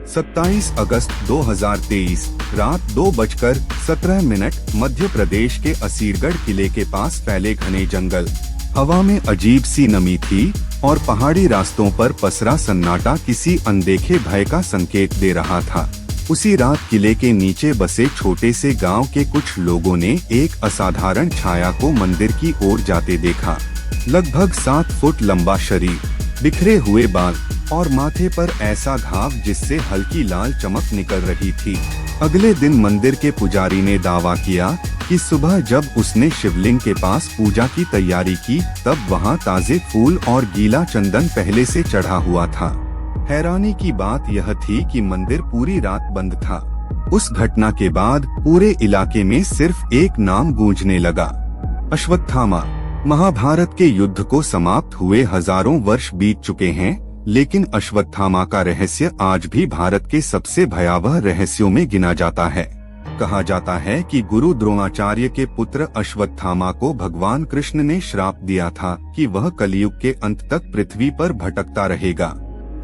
27 अगस्त 2023 रात 2:17 मध्य प्रदेश के असीरगढ़ किले के पास फैले घने जंगल। हवा में अजीब सी नमी थी और पहाड़ी रास्तों पर पसरा सन्नाटा किसी अनदेखे भय का संकेत दे रहा था। उसी रात किले के नीचे बसे छोटे से गांव के कुछ लोगों ने एक असाधारण छाया को मंदिर की ओर जाते देखा। लगभग 7 फुट लंबा शरीर, बिखरे हुए बाल और माथे पर ऐसा घाव जिससे हल्की लाल चमक निकल रही थी। अगले दिन मंदिर के पुजारी ने दावा किया कि सुबह जब उसने शिवलिंग के पास पूजा की तैयारी की तब वहां ताजे फूल और गीला चंदन पहले से चढ़ा हुआ था। हैरानी की बात यह थी कि मंदिर पूरी रात बंद था। उस घटना के बाद पूरे इलाके में सिर्फ एक नाम गूंजने लगा, अश्वत्थामा। महाभारत के युद्ध को समाप्त हुए हजारों वर्ष बीत चुके हैं, लेकिन अश्वत्थामा का रहस्य आज भी भारत के सबसे भयावह रहस्यों में गिना जाता है। कहा जाता है कि गुरु द्रोणाचार्य के पुत्र अश्वत्थामा को भगवान कृष्ण ने श्राप दिया था कि वह कलियुग के अंत तक पृथ्वी पर भटकता रहेगा।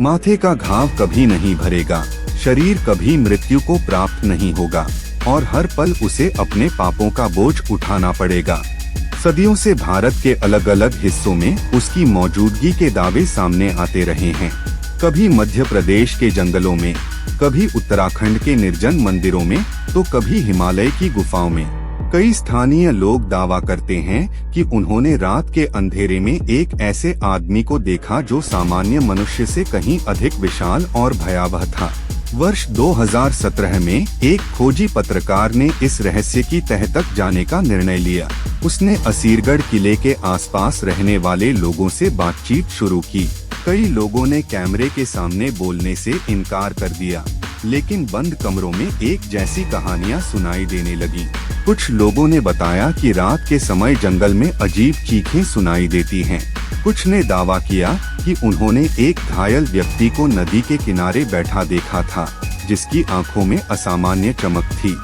माथे का घाव कभी नहीं भरेगा, शरीर कभी मृत्यु को प्राप्त नहीं होगा और हर पल उसे अपने पापों का बोझ उठाना पड़ेगा। सदियों से भारत के अलग अलग हिस्सों में उसकी मौजूदगी के दावे सामने आते रहे हैं। कभी मध्य प्रदेश के जंगलों में, कभी उत्तराखंड के निर्जन मंदिरों में, तो कभी हिमालय की गुफाओं में। कई स्थानीय लोग दावा करते हैं कि उन्होंने रात के अंधेरे में एक ऐसे आदमी को देखा जो सामान्य मनुष्य से कहीं अधिक विशाल और भयावह था। वर्ष 2017 में एक खोजी पत्रकार ने इस रहस्य की तह तक जाने का निर्णय लिया। उसने असीरगढ़ किले के आसपास रहने वाले लोगों से बातचीत शुरू की। कई लोगों ने कैमरे के सामने बोलने से इनकार कर दिया, लेकिन बंद कमरों में एक जैसी कहानियां सुनाई देने लगी। कुछ लोगों ने बताया कि रात के समय जंगल में अजीब चीखें सुनाई देती हैं। कुछ ने दावा किया कि उन्होंने एक घायल व्यक्ति को नदी के किनारे बैठा देखा था, जिसकी आंखों में असामान्य चमक थी।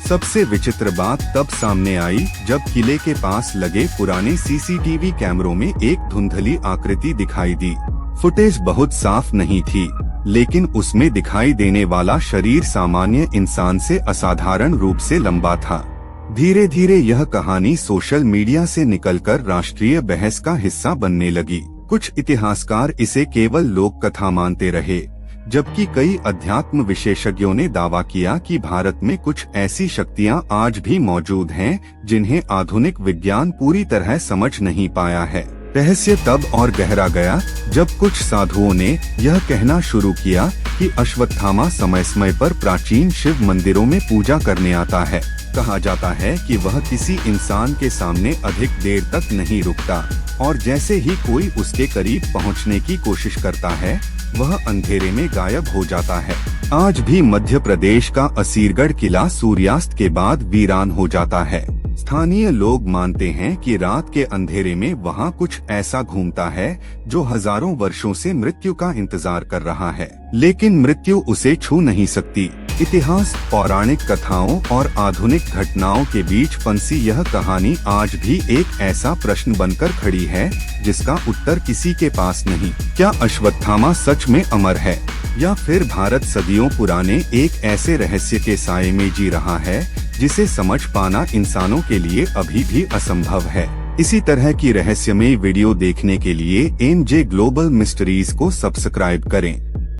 सबसे विचित्र बात तब सामने आई जब किले के पास लगे पुराने सीसीटीवी कैमरों में एक धुंधली आकृति दिखाई दी। फुटेज बहुत साफ नहीं थी, लेकिन उसमें दिखाई देने वाला शरीर सामान्य इंसान से असाधारण रूप से लंबा था। धीरे धीरे यह कहानी सोशल मीडिया से निकलकर राष्ट्रीय बहस का हिस्सा बनने लगी। कुछ इतिहासकार इसे केवल लोक कथा मानते रहे, जबकि कई अध्यात्म विशेषज्ञों ने दावा किया कि भारत में कुछ ऐसी शक्तियां आज भी मौजूद हैं जिन्हें आधुनिक विज्ञान पूरी तरह समझ नहीं पाया है। रहस्य तब और गहरा गया जब कुछ साधुओं ने यह कहना शुरू किया कि अश्वत्थामा समय समय पर प्राचीन शिव मंदिरों में पूजा करने आता है। कहा जाता है कि वह किसी इंसान के सामने अधिक देर तक नहीं रुकता और जैसे ही कोई उसके करीब पहुंचने की कोशिश करता है, वह अंधेरे में गायब हो जाता है। आज भी मध्य प्रदेश का असीरगढ़ किला सूर्यास्त के बाद वीरान हो जाता है। स्थानीय लोग मानते हैं कि रात के अंधेरे में वहां कुछ ऐसा घूमता है जो हजारों वर्षों से मृत्यु का इंतजार कर रहा है, लेकिन मृत्यु उसे छू नहीं सकती। इतिहास, पौराणिक कथाओं और आधुनिक घटनाओं के बीच फंसी यह कहानी आज भी एक ऐसा प्रश्न बनकर खड़ी है जिसका उत्तर किसी के पास नहीं। क्या अश्वत्थामा सच में अमर है, या फिर भारत सदियों पुराने एक ऐसे रहस्य के साये में जी रहा है जिसे समझ पाना इंसानों के लिए अभी भी असंभव है। इसी तरह की रहस्यमय वीडियो देखने के लिए MJ ग्लोबल मिस्ट्रीज को सब्सक्राइब करें।